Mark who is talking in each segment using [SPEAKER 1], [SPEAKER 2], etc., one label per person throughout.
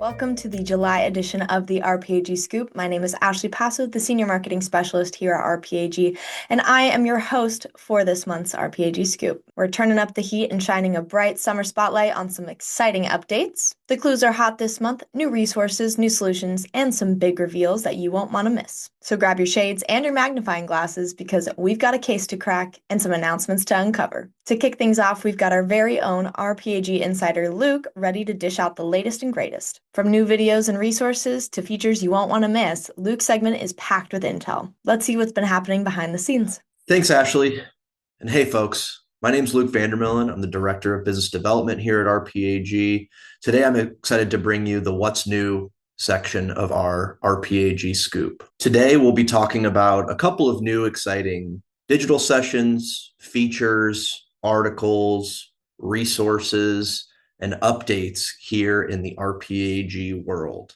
[SPEAKER 1] Welcome to the July edition of the RPAG Scoop. My name is Ashley Passo, the Senior Marketing Specialist here at RPAG, and I am your host for this month's RPAG Scoop. We're turning up the heat and shining a bright summer spotlight on some exciting updates. The clues are hot this month, new resources, new solutions, and some big reveals that you won't want to miss. So grab your shades and your magnifying glasses because we've got a case to crack and some announcements to uncover. To kick things off, we've got our very own RPAG insider Luke ready to dish out the latest and greatest. From new videos and resources to features you won't want to miss, Luke's segment is packed with intel. Let's see what's been happening behind the scenes.
[SPEAKER 2] Thanks, Ashley. And hey, folks, my name's Luke Vandermillen. I'm the Director of Business Development here at RPAG. Today, I'm excited to bring you the What's New section of our RPAG Scoop. Today, we'll be talking about a couple of new exciting digital sessions, features, articles, resources, and updates here in the RPAG world.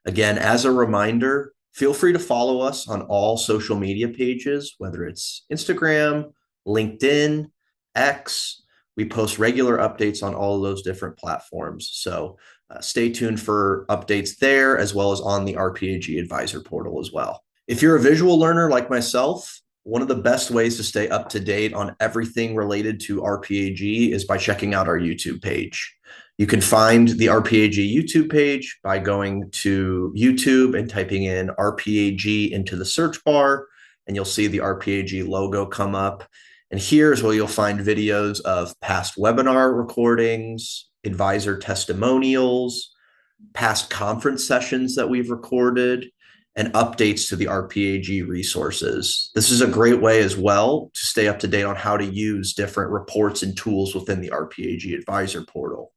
[SPEAKER 2] Again, as a reminder, feel free to follow us on all social media pages, whether it's Instagram, LinkedIn, X. We post regular updates on all of those different platforms. So stay tuned for updates there, as well as on the RPAG Advisor portal as well. If you're a visual learner like myself, one of the best ways to stay up to date on everything related to RPAG is by checking out our YouTube page. You can find the RPAG YouTube page by going to YouTube and typing in RPAG into the search bar, and you'll see the RPAG logo come up. And here's where you'll find videos of past webinar recordings, advisor testimonials, past conference sessions that we've recorded, and updates to the RPAG resources. This is a great way as well to stay up to date on how to use different reports and tools within the RPAG Advisor portal.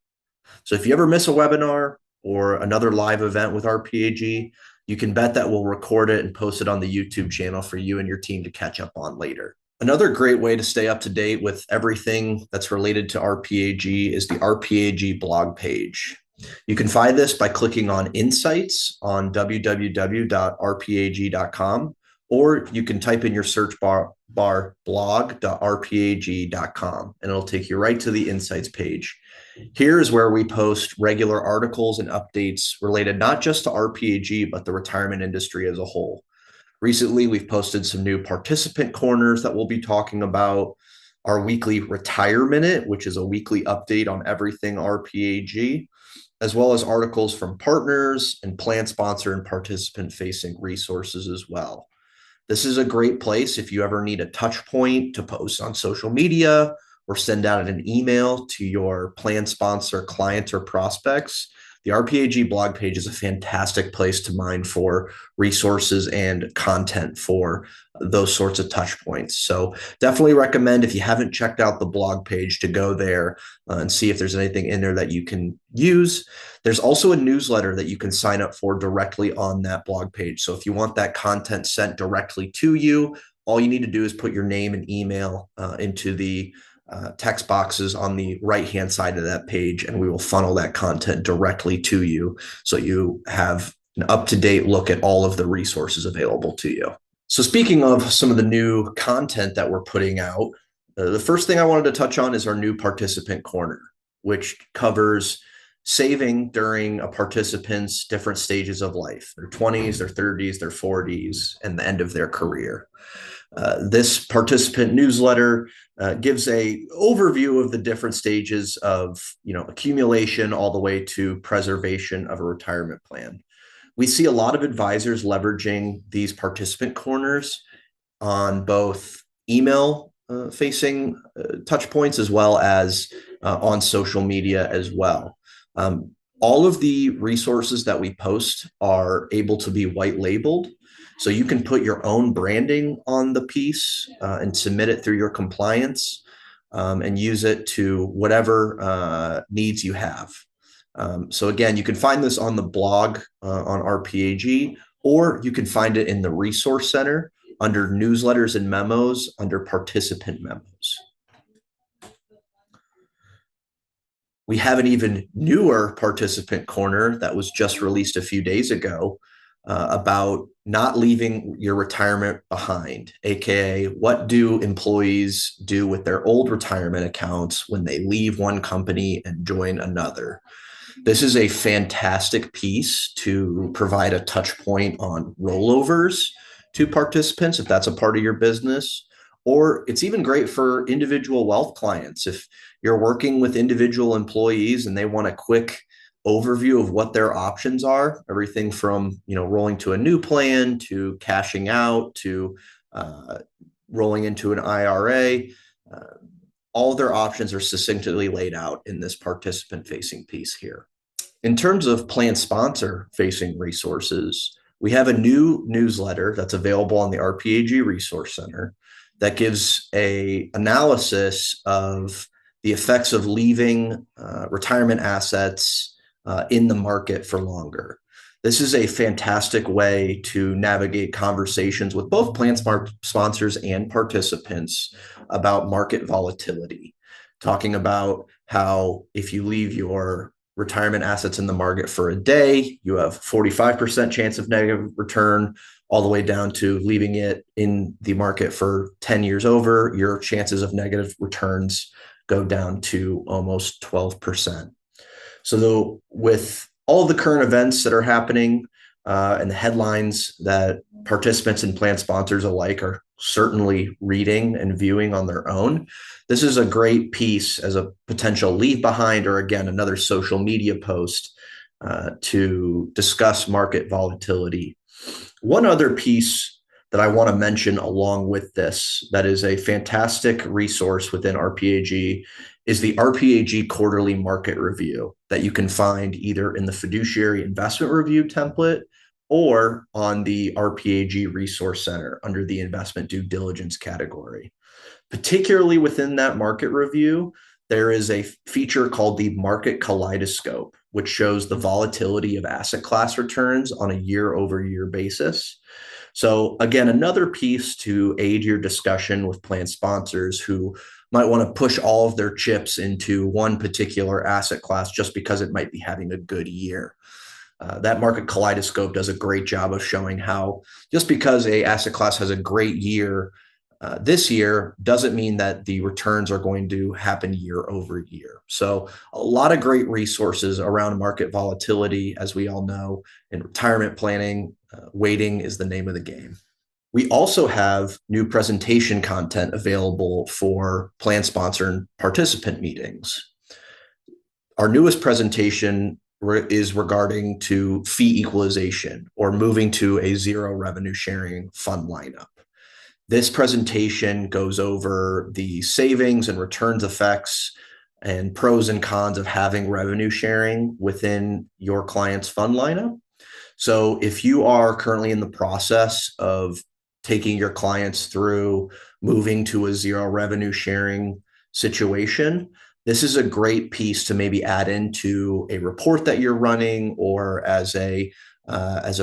[SPEAKER 2] So if you ever miss a webinar or another live event with RPAG, you can bet that we'll record it and post it on the YouTube channel for you and your team to catch up on later. Another great way to stay up to date with everything that's related to RPAG is the RPAG blog page. You can find this by clicking on Insights on www.rpag.com, or you can type in your search bar blog.rpag.com, and it'll take you right to the Insights page. Here is where we post regular articles and updates related not just to RPAG, but the retirement industry as a whole. Recently, we've posted some new participant corners that we'll be talking about, our weekly Retire Minute, which is a weekly update on everything RPAG, as well as articles from partners and plan sponsor and participant-facing resources as well. This is a great place if you ever need a touch point to post on social media or send out an email to your plan sponsor, clients, or prospects. The RPAG blog page is a fantastic place to mine for resources and content for those sorts of touch points. So definitely recommend, if you haven't checked out the blog page, to go there and see if there's anything in there that you can use. There's also a newsletter that you can sign up for directly on that blog page. So if you want that content sent directly to you, all you need to do is put your name and email into the text boxes on the right-hand side of that page, and we will funnel that content directly to you so you have an up-to-date look at all of the resources available to you. So speaking of some of the new content that we're putting out, the first thing I wanted to touch on is our new participant corner, which covers saving during a participant's different stages of life, their 20s, their 30s, their 40s, and the end of their career. This participant newsletter gives a overview of the different stages of, accumulation all the way to preservation of a retirement plan. We see a lot of advisors leveraging these participant corners on both email facing touch points as well as on social media as well. All of the resources that we post are able to be white labeled. So you can put your own branding on the piece and submit it through your compliance and use it to whatever needs you have. So again, you can find this on the blog on RPAG, or you can find it in the Resource Center under Newsletters and Memos under Participant Memos. We have an even newer participant corner that was just released a few days ago about not leaving your retirement behind, aka what do employees do with their old retirement accounts when they leave one company and join another. This is a fantastic piece to provide a touch point on rollovers to participants if that's a part of your business. Or it's even great for individual wealth clients. If you're working with individual employees and they want a quick overview of what their options are, everything from rolling to a new plan to cashing out to rolling into an IRA. Uh, all their options are succinctly laid out in this participant facing piece here. In terms of plan sponsor facing resources, we have a new newsletter that's available on the RPAG Resource Center that gives a analysis of the effects of leaving retirement assets in the market for longer. This is a fantastic way to navigate conversations with both plan sponsors and participants about market volatility, talking about how if you leave your retirement assets in the market for a day, you have 45% chance of negative return, all the way down to leaving it in the market for 10 years over, your chances of negative returns go down to almost 12%. So though, with all of the current events that are happening and the headlines that participants and plan sponsors alike are certainly reading and viewing on their own, this is a great piece as a potential leave behind, or again, another social media post to discuss market volatility. One other piece that I want to mention along with this that is a fantastic resource within RPAG is the RPAG quarterly market review that you can find either in the Fiduciary investment review template or on the RPAG Resource Center under the investment due diligence category. Particularly within that market review, there is a feature called the market kaleidoscope, which shows the volatility of asset class returns on a year-over-year basis. So again, another piece to aid your discussion with plan sponsors who might want to push all of their chips into one particular asset class just because it might be having a good year. That market kaleidoscope does a great job of showing how just because a asset class has a great year this year doesn't mean that the returns are going to happen year over year. So a lot of great resources around market volatility, as we all know, in retirement planning, waiting is the name of the game. We also have new presentation content available for plan sponsor and participant meetings. Our newest presentation is regarding to fee equalization or moving to a zero revenue sharing fund lineup. This presentation goes over the savings and returns effects and pros and cons of having revenue sharing within your client's fund lineup. So if you are currently in the process of taking your clients through moving to a zero revenue sharing situation, this is a great piece to maybe add into a report that you're running or as a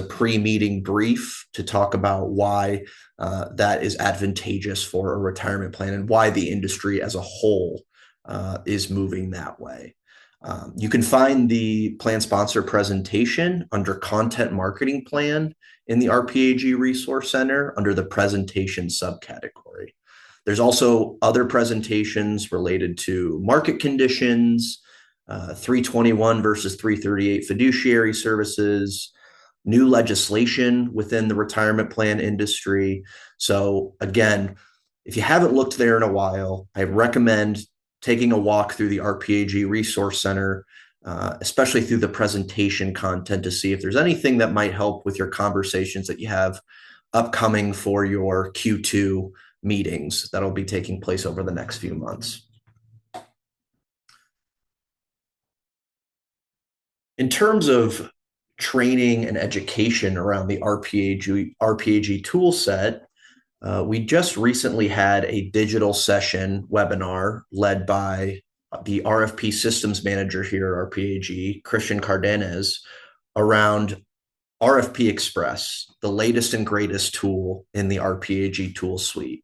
[SPEAKER 2] pre-meeting brief to talk about why that is advantageous for a retirement plan and why the industry as a whole is moving that way. You can find the plan sponsor presentation under content marketing plan in the RPAG Resource Center under the presentation subcategory. There's also other presentations related to market conditions, 321 versus 338 fiduciary services, new legislation within the retirement plan industry. So again, if you haven't looked there in a while, I recommend taking a walk through the RPAG Resource Center, especially through the presentation content to see if there's anything that might help with your conversations that you have upcoming for your Q2 meetings that'll be taking place over the next few months. In terms of training and education around the RPAG tool set, we just recently had a digital session webinar led by the RFP systems manager here at RPAG, Christian Cardenas, around RFP Express, the latest and greatest tool in the RPAG tool suite.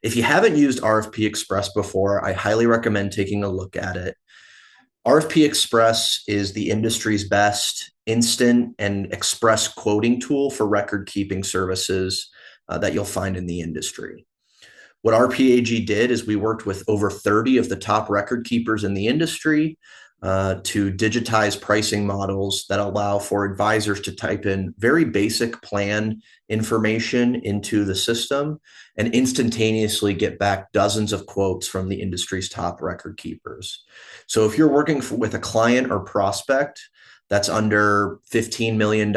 [SPEAKER 2] If you haven't used RFP Express before, I highly recommend taking a look at it. RFP Express is the industry's best instant and express quoting tool for record keeping services that you'll find in the industry. What RPAG did is we worked with over 30 of the top record keepers in the industry to digitize pricing models that allow for advisors to type in very basic plan information into the system and instantaneously get back dozens of quotes from the industry's top record keepers. So if you're working with a client or prospect that's under $15 million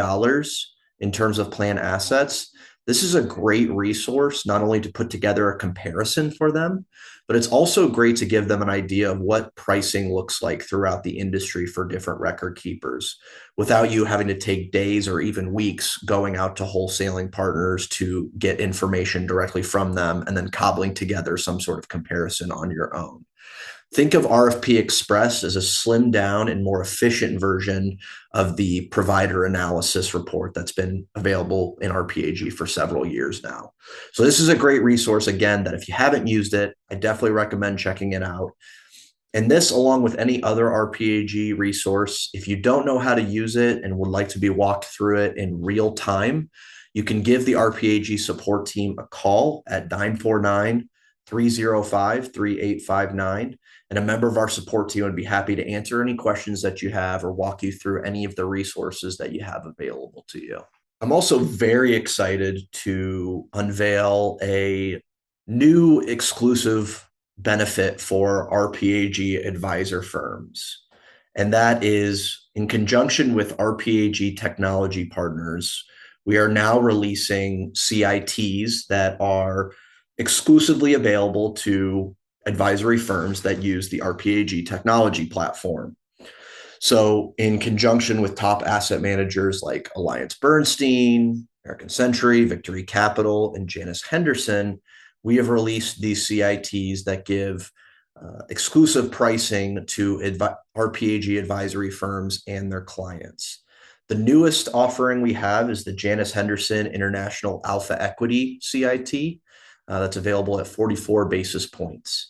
[SPEAKER 2] in terms of plan assets, this is a great resource, not only to put together a comparison for them, but it's also great to give them an idea of what pricing looks like throughout the industry for different record keepers without you having to take days or even weeks going out to wholesaling partners to get information directly from them and then cobbling together some sort of comparison on your own. Think of RFP Express as a slimmed down and more efficient version of the provider analysis report that's been available in RPAG for several years now. So this is a great resource, again, that if you haven't used it, I definitely recommend checking it out. And this, along with any other RPAG resource, if you don't know how to use it and would like to be walked through it in real time, you can give the RPAG support team a call at 949-305-3859. And a member of our support team would be happy to answer any questions that you have or walk you through any of the resources that you have available to you. I'm also very excited to unveil a new exclusive benefit for RPAG advisor firms. And that is, in conjunction with RPAG technology partners, we are now releasing CITs that are exclusively available to advisory firms that use the RPAG technology platform. So in conjunction with top asset managers like Alliance Bernstein, American Century, Victory Capital, and Janus Henderson, we have released these CITs that give exclusive pricing to RPAG advisory firms and their clients. The newest offering we have is the Janus Henderson International Alpha Equity CIT. That's available at 44 basis points.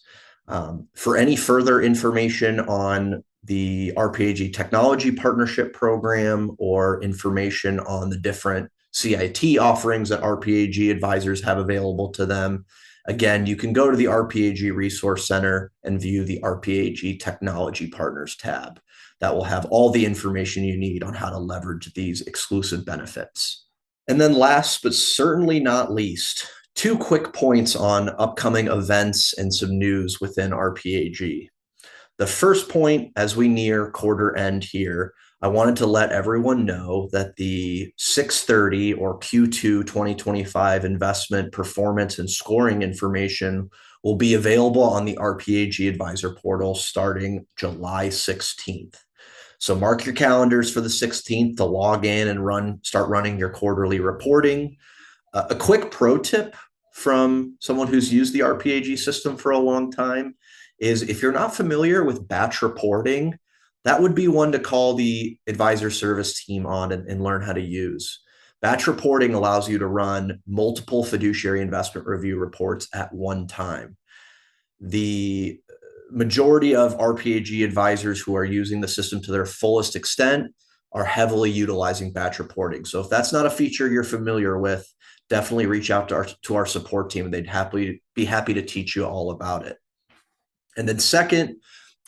[SPEAKER 2] For any further information on the RPAG Technology Partnership Program or information on the different CIT offerings that RPAG advisors have available to them, again, you can go to the RPAG Resource Center and view the RPAG Technology Partners tab. That will have all the information you need on how to leverage these exclusive benefits. And then last, but certainly not least, 2 quick points on upcoming events and some news within RPAG. The first point, as we near quarter end here, I wanted to let everyone know that the 630 or Q2 2025 investment performance and scoring information will be available on the RPAG Advisor portal starting July 16th. So mark your calendars for the 16th to log in and start running your quarterly reporting. A quick pro tip from someone who's used the RPAG system for a long time is, if you're not familiar with batch reporting, that would be one to call the advisor service team on and learn how to use. Batch reporting allows you to run multiple fiduciary investment review reports at one time. The majority of RPAG advisors who are using the system to their fullest extent are heavily utilizing batch reporting. So if that's not a feature you're familiar with, definitely reach out to our support team. They'd be happy to teach you all about it. And then second,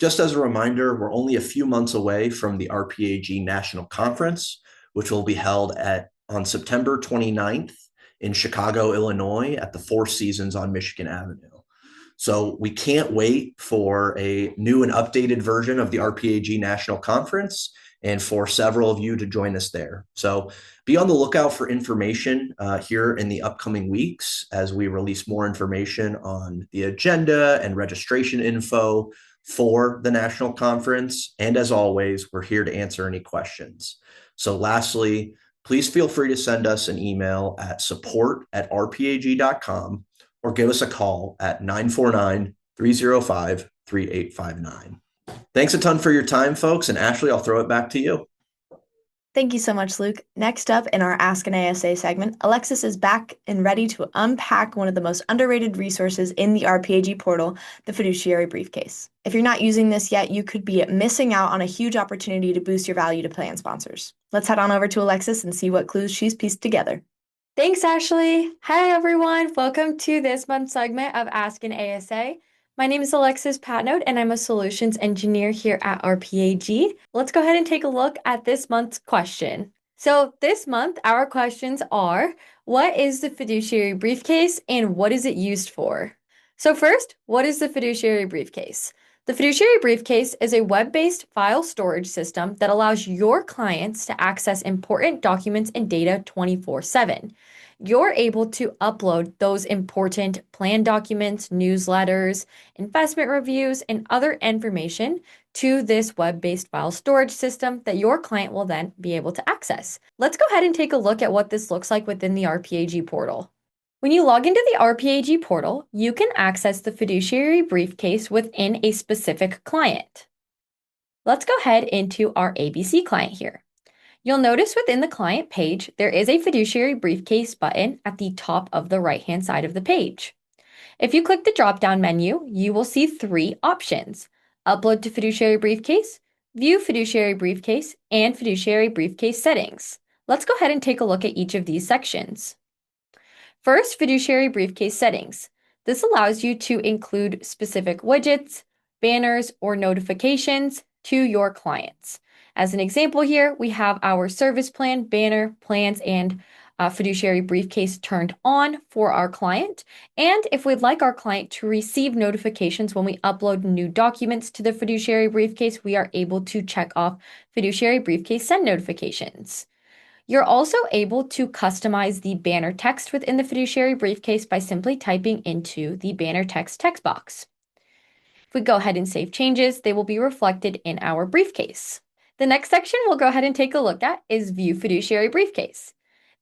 [SPEAKER 2] just as a reminder, we're only a few months away from the RPAG National Conference, which will be held on September 29th in Chicago, Illinois, at the Four Seasons on Michigan Avenue. So we can't wait for a new and updated version of the RPAG National Conference and for several of you to join us there. So be on the lookout for information here in the upcoming weeks as we release more information on the agenda and registration info for the National Conference. And as always, we're here to answer any questions. So lastly, please feel free to send us an email at support@rpag.com or give us a call at 949-305-3859. Thanks a ton for your time, folks. And Ashley, I'll throw it back to you.
[SPEAKER 1] Thank you so much, Luke. Next up in our Ask an ASA segment, Alexis is back and ready to unpack one of the most underrated resources in the RPAG portal, the Fiduciary Briefcase. If you're not using this yet, you could be missing out on a huge opportunity to boost your value to plan sponsors. Let's head on over to Alexis and see what clues she's pieced together.
[SPEAKER 3] Thanks, Ashley. Hi, everyone. Welcome to this month's segment of Ask an ASA.
[SPEAKER 1] My name is Alexis Patnode, and I'm a solutions engineer here at RPAG. Let's go ahead and take a look at this month's question. So this month, our questions are, what is the fiduciary briefcase and what is it used for? So first, what is the fiduciary briefcase? The fiduciary briefcase is a web-based file storage system that allows your clients to access important documents and data 24/7. You're able to upload those important plan documents, newsletters, investment reviews, and other information to this web-based file storage system that your client will then be able to access. Let's go ahead and take a look at what this looks like within the RPAG portal. When you log into the RPAG portal, you can access the fiduciary briefcase within a specific client. Let's go ahead into our ABC client here. You'll notice within the client page, there is a fiduciary briefcase button at the top of the right-hand side of the page. If you click the drop-down menu, you will see three options: Upload to Fiduciary Briefcase, View Fiduciary Briefcase, and Fiduciary Briefcase Settings. Let's go ahead and take a look at each of these sections. First, Fiduciary Briefcase Settings. This allows you to include specific widgets, banners, or notifications to your clients. As an example here, we have our service plan, banner, plans, and fiduciary briefcase turned on for our client. And if we'd like our client to receive notifications when we upload new documents to the fiduciary briefcase, we are able to check off fiduciary briefcase send notifications. You're also able to customize the banner text within the fiduciary briefcase by simply typing into the banner text box. If we go ahead and save changes, they will be reflected in our briefcase. The next section we'll go ahead and take a look at is View Fiduciary Briefcase.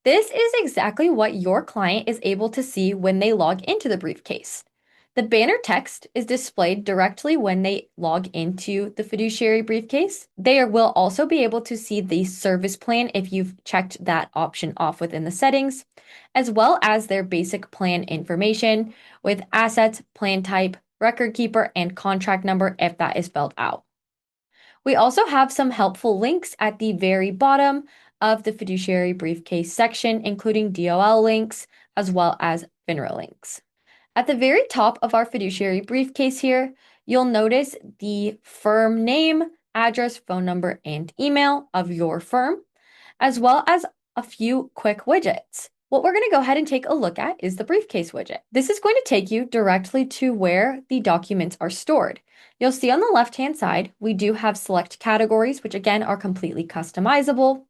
[SPEAKER 1] This is exactly what your client is able to see when they log into the briefcase. The banner text is displayed directly when they log into the fiduciary briefcase. They will also be able to see the service plan if you've checked that option off within the settings, as well as their basic plan information with assets, plan type, record keeper, and contract number if that is spelled out. We also have some helpful links at the very bottom of the fiduciary briefcase section, including DOL links as well as FINRA links. At the very top of our fiduciary briefcase here, you'll notice the firm name, address, phone number, and email of your firm, as well as a few quick widgets. What we're going to go ahead and take a look at is the briefcase widget. This is going to take you directly to where the documents are stored. You'll see on the left-hand side, we do have select categories, which again are completely customizable.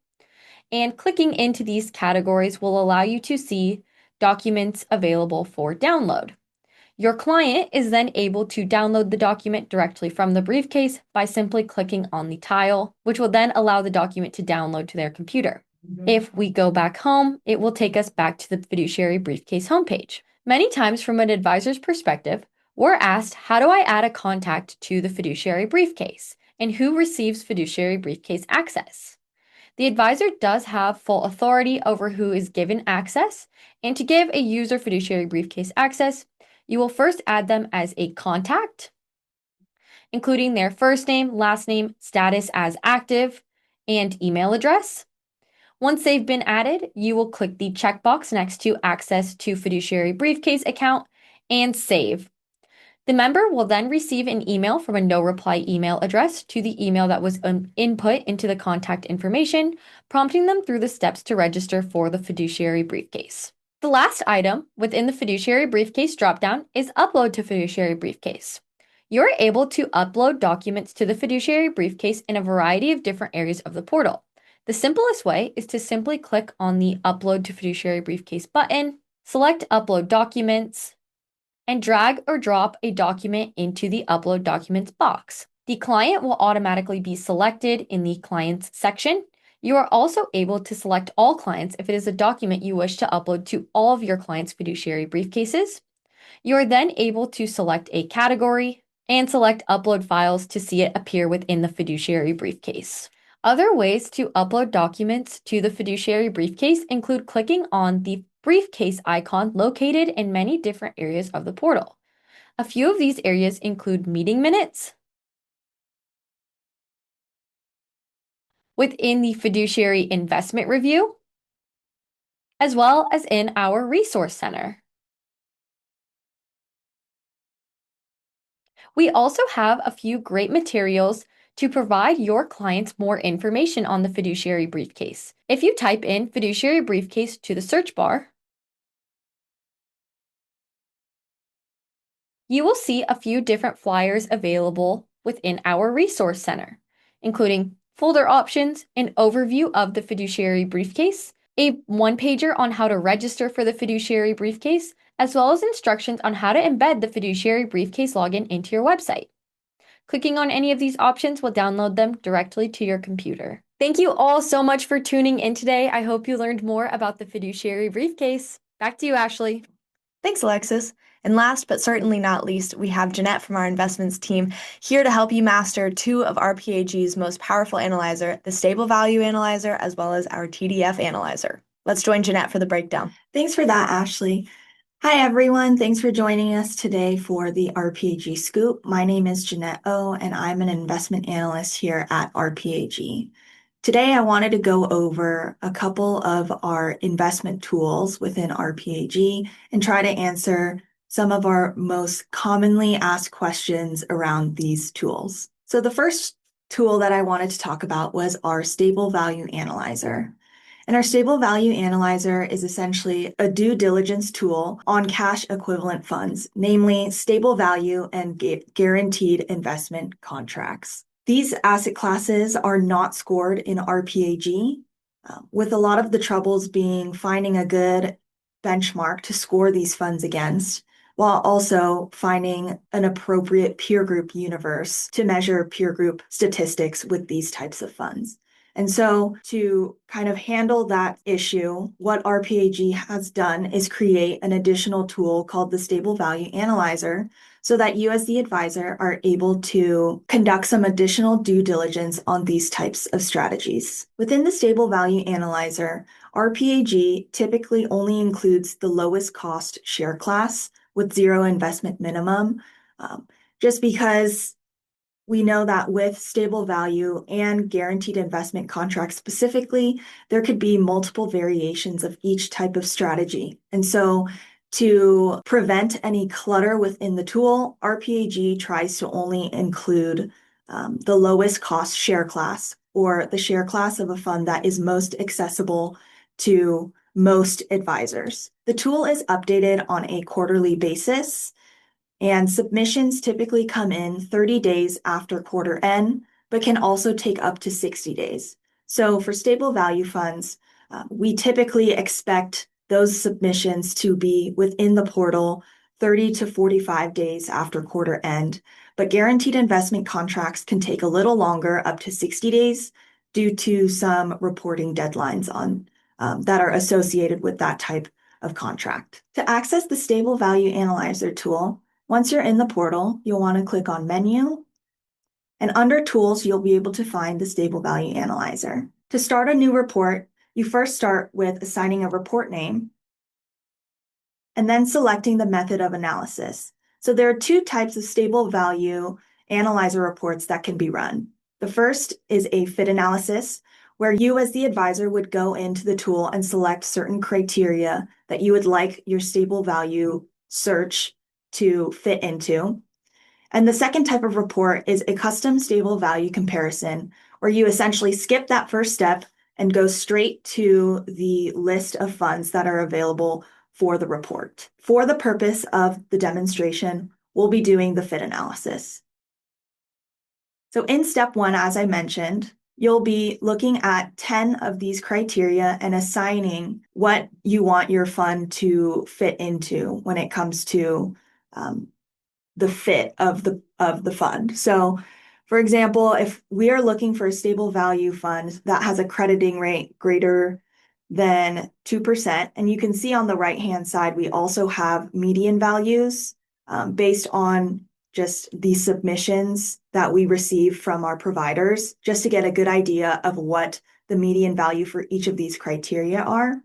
[SPEAKER 1] And clicking into these categories will allow you to see documents available for download. Your client is then able to download the document directly from the briefcase by simply clicking on the tile, which will then allow the document to download to their computer. If we go back home, it will take us back to the fiduciary briefcase homepage. Many times from an advisor's perspective, we're asked, how do I add a contact to the fiduciary briefcase? And who receives fiduciary briefcase access? The advisor does have full authority over who is given access, and to give a user fiduciary briefcase access, you will first add them as a contact, including their first name, last name, status as active, and email address. Once they've been added, you will click the checkbox next to Access to Fiduciary Briefcase account and save. The member will then receive an email from a no-reply email address to the email that was input into the contact information, prompting them through the steps to register for the fiduciary briefcase. The last item within the fiduciary briefcase dropdown is Upload to Fiduciary Briefcase. You're able to upload documents to the fiduciary briefcase in a variety of different areas of the portal. The simplest way is to simply click on the Upload to Fiduciary Briefcase button, select Upload Documents, and drag or drop a document into the Upload Documents box. The client will automatically be selected in the Clients section. You are also able to select all clients if it is a document you wish to upload to all of your clients' fiduciary briefcases. You are then able to select a category and select Upload Files to see it appear within the fiduciary briefcase. Other ways to upload documents to the fiduciary briefcase include clicking on the briefcase icon located in many different areas of the portal. A few of these areas include meeting minutes, within the fiduciary investment review, as well as in our resource center.
[SPEAKER 3] We also have a few great materials to provide your clients more information on the fiduciary briefcase. If you type in fiduciary briefcase to the search bar, you will see a few different flyers available within our resource center, including folder options, an overview of the fiduciary briefcase, a one-pager on how to register for the fiduciary briefcase, as well as instructions on how to embed the fiduciary briefcase login into your website. Clicking on any of these options will download them directly to your computer. Thank you all so much for tuning in today. I hope you learned more about the fiduciary briefcase. Back to you, Ashley.
[SPEAKER 1] Thanks, Alexis. And last but certainly not least, we have Janette from our investments team here to help you master two of RPAG's most powerful analyzer, the stable value analyzer, as well as our TDF analyzer. Let's join Janette for the breakdown.
[SPEAKER 4] Thanks for that, Ashley. Hi, everyone. Thanks for joining us today for the RPAG Scoop. My name is Janette O, and I'm an investment analyst here at RPAG. Today, I wanted to go over a couple of our investment tools within RPAG and try to answer some of our most commonly asked questions around these tools. So the first tool that I wanted to talk about was our stable value analyzer. And our stable value analyzer is essentially a due diligence tool on cash equivalent funds, namely stable value and guaranteed investment contracts. These asset classes are not scored in RPAG, with a lot of the troubles being finding a good benchmark to score these funds against, while also finding an appropriate peer group universe to measure peer group statistics with these types of funds. And so to kind of handle that issue, what RPAG has done is create an additional tool called the Stable Value Analyzer so that you as the advisor are able to conduct some additional due diligence on these types of strategies. Within the Stable Value Analyzer, RPAG typically only includes the lowest cost share class with zero investment minimum, just because we know that with stable value and guaranteed investment contracts specifically, there could be multiple variations of each type of strategy. And so to prevent any clutter within the tool, RPAG tries to only include the lowest cost share class, or the share class of a fund that is most accessible to most advisors. The tool is updated on a quarterly basis, and submissions typically come in 30 days after quarter end, but can also take up to 60 days. So for stable value funds, we typically expect those submissions to be within the portal 30 to 45 days after quarter end, but guaranteed investment contracts can take a little longer, up to 60 days, due to some reporting deadlines on that are associated with that type of contract. To access the Stable Value Analyzer tool, once you're in the portal, you'll want to click on Menu, and under Tools, you'll be able to find the Stable Value Analyzer. To start a new report, you first start with assigning a report name, and then selecting the method of analysis. So there are two types of Stable Value Analyzer reports that can be run. The first is a fit analysis, where you as the advisor would go into the tool and select certain criteria that you would like your stable value search to fit into. And the second type of report is a custom stable value comparison, where you essentially skip that first step and go straight to the list of funds that are available for the report. For the purpose of the demonstration, we'll be doing the fit analysis. So in step one, as I mentioned, you'll be looking at 10 of these criteria and assigning what you want your fund to fit into when it comes to the fit of the fund. So for example, if we are looking for a stable value fund that has a crediting rate greater than 2%, and you can see on the right-hand side, we also have median values based on just the submissions that we receive from our providers, just to get a good idea of what the median value for each of these criteria are.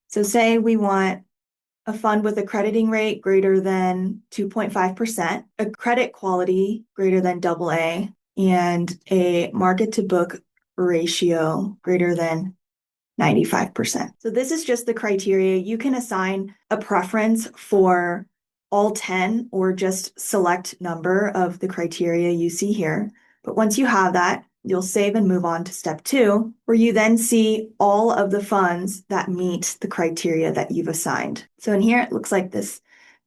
[SPEAKER 4] So say we want a fund with a crediting rate greater than 2.5%, a credit quality greater than AA, and a market to book ratio greater than 95%. So this is just the criteria. You can assign a preference for all 10 or just select number of the criteria you see here. But once you have that, you'll save and move on to step 2, where you then see all of the funds that meet the criteria that you've assigned. So in here, it looks like this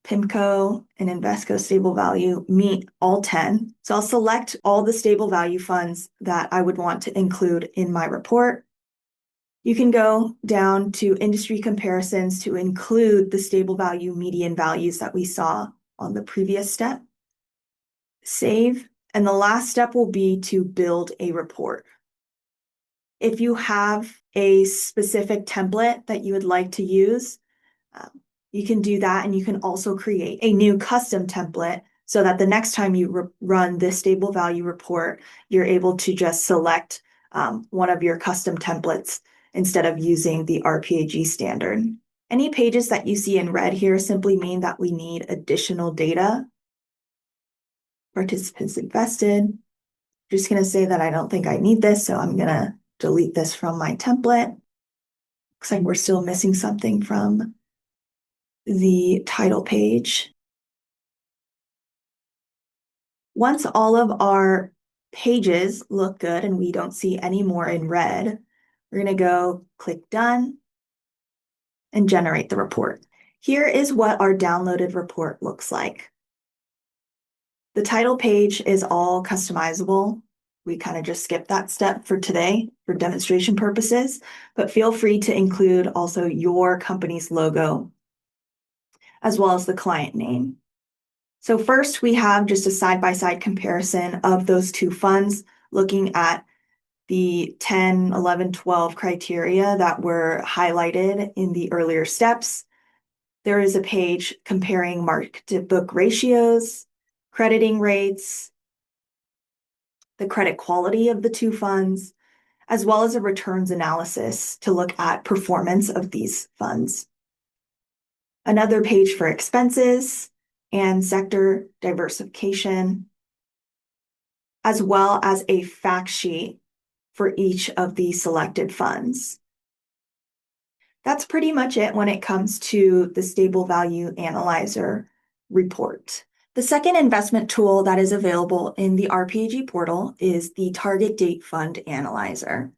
[SPEAKER 4] PIMCO and Invesco stable value meet all 10. So I'll select all the stable value funds that I would want to include in my report. You can go down to industry comparisons to include the stable value median values that we saw on the previous step. Save, and the last step will be to build a report. If you have a specific template that you would like to use, you can do that, and you can also create a new custom template so that the next time you run this stable value report, you're able to just select one of your custom templates instead of using the RPAG standard. Any pages that you see in red here simply mean that we need additional data. Participants invested. I'm just going to say that I don't think I need this, so I'm going to delete this from my template. Looks like we're still missing something from the title page. Once all of our pages look good and we don't see any more in red, we're going to go click Done and generate the report. Here is what our downloaded report looks like. The title page is all customizable. We kind of just skipped that step for today for demonstration purposes, but feel free to include also your company's logo as well as the client name. So first we have just a side-by-side comparison of those two funds, looking at the 10, 11, 12 criteria that were highlighted in the earlier steps. There is a page comparing mark-to-book ratios, crediting rates, the credit quality of the two funds, as well as a returns analysis to look at performance of these funds. Another page for expenses and sector diversification, as well as a fact sheet for each of the selected funds. That's pretty much it when it comes to the Stable Value Analyzer report. The second investment tool that is available in the RPAG portal is the Target Date Fund Analyzer.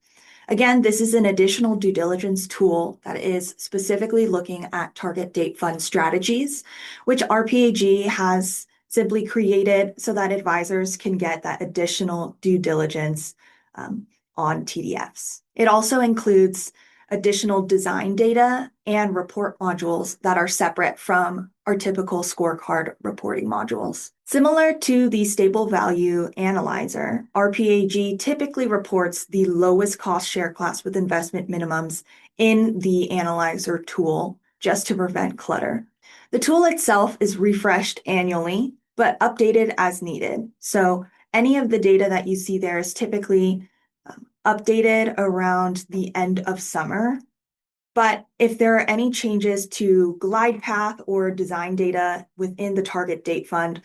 [SPEAKER 4] Again, this is an additional due diligence tool that is specifically looking at target date fund strategies, which RPAG has simply created so that advisors can get that additional due diligence on TDFs. It also includes additional design data and report modules that are separate from our typical scorecard reporting modules. Similar to the Stable Value Analyzer, RPAG typically reports the lowest cost share class with investment minimums in the Analyzer tool just to prevent clutter. The tool itself is refreshed annually, but updated as needed. So any of the data that you see there is typically updated around the end of summer. But if there are any changes to glide path or design data within the target date fund,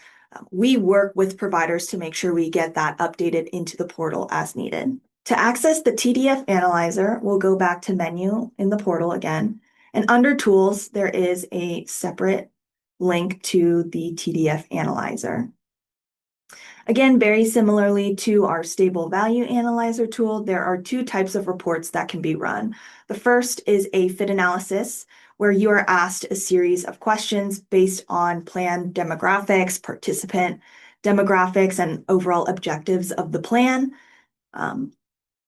[SPEAKER 4] we work with providers to make sure we get that updated into the portal as needed. To access the TDF Analyzer, we'll go back to menu in the portal again. And under tools, there is a separate link to the TDF Analyzer. Again, very similarly to our Stable Value Analyzer tool, there are two types of reports that can be run. The first is a fit analysis, where you are asked a series of questions based on plan demographics, participant demographics, and overall objectives of the plan. And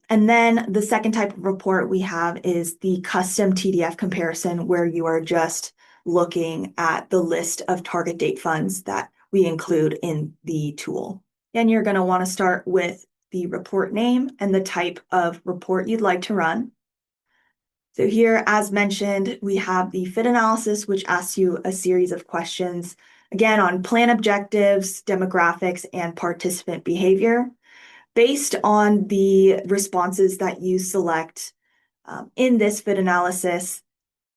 [SPEAKER 4] then the second type of report we have is the custom TDF comparison, where you are just looking at the list of target date funds that we include in the tool. And you're going to want to start with the report name and the type of report you'd like to run. So here, as mentioned, we have the fit analysis, which asks you a series of questions, again, on plan objectives, demographics, and participant behavior. Based on the responses that you select in this fit analysis,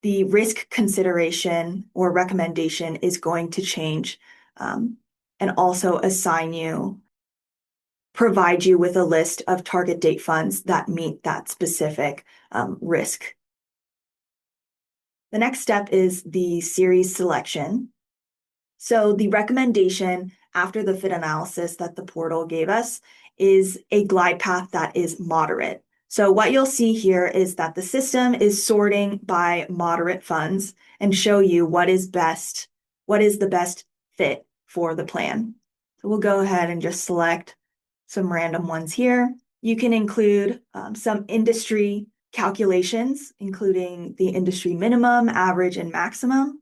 [SPEAKER 4] the risk consideration or recommendation is going to change and also provide you with a list of target date funds that meet that specific risk. The next step is the series selection. So the recommendation after the fit analysis that the portal gave us is a glide path that is moderate. So what you'll see here is that the system is sorting by moderate funds and show you what is the best fit for the plan. So we'll go ahead and just select some random ones here. You can include some industry calculations, including the industry minimum, average, and maximum.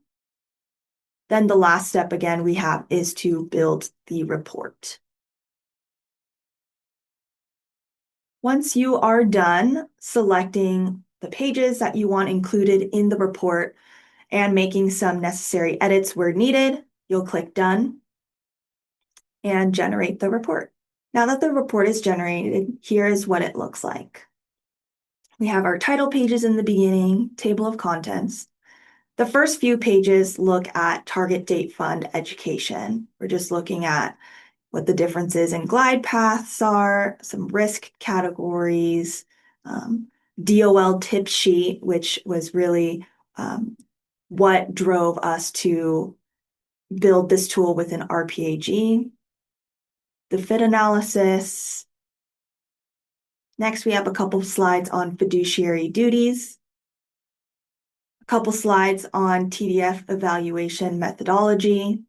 [SPEAKER 4] Then the last step again we have is to build the report. Once you are done selecting the pages that you want included in the report and making some necessary edits where needed, you'll click Done and generate the report. Now that the report is generated, here is what it looks like. We have our title pages in the beginning, table of contents. The first few pages look at target date fund education. We're just looking at what the differences in glide paths are, some risk categories, DOL tip sheet, which was really what drove us to build this tool within RPAG, the fit analysis. Next, we have a couple of slides on fiduciary duties, a couple slides on TDF evaluation methodology,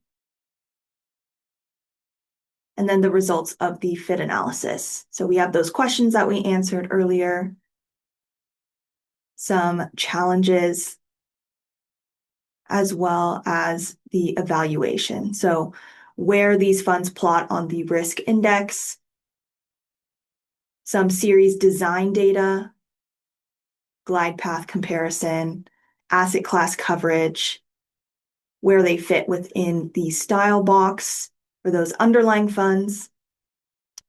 [SPEAKER 4] and then the results of the fit analysis. So we have those questions that we answered earlier, some challenges, as well as the evaluation. So where these funds plot on the risk index, some series design data, glide path comparison, asset class coverage, where they fit within the style box for those underlying funds,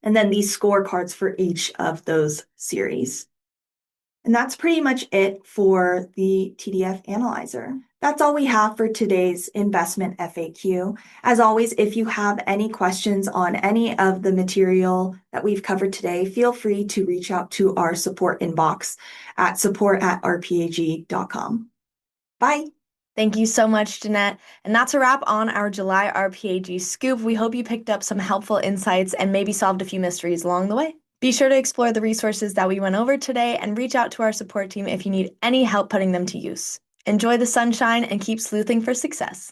[SPEAKER 4] and then these scorecards for each of those series. And that's pretty much it for the TDF Analyzer. That's all we have for today's investment FAQ. As always, if you have any questions on any of the material that we've covered today, feel free to reach out to our support inbox at support@rpag.com. Bye.
[SPEAKER 1] Thank you so much, Janette. And that's a wrap on our July RPAG scoop. We hope you picked up some helpful insights and maybe solved a few mysteries along the way. Be sure to explore the resources that we went over today and reach out to our support team if you need any help putting them to use. Enjoy the sunshine and keep sleuthing for success.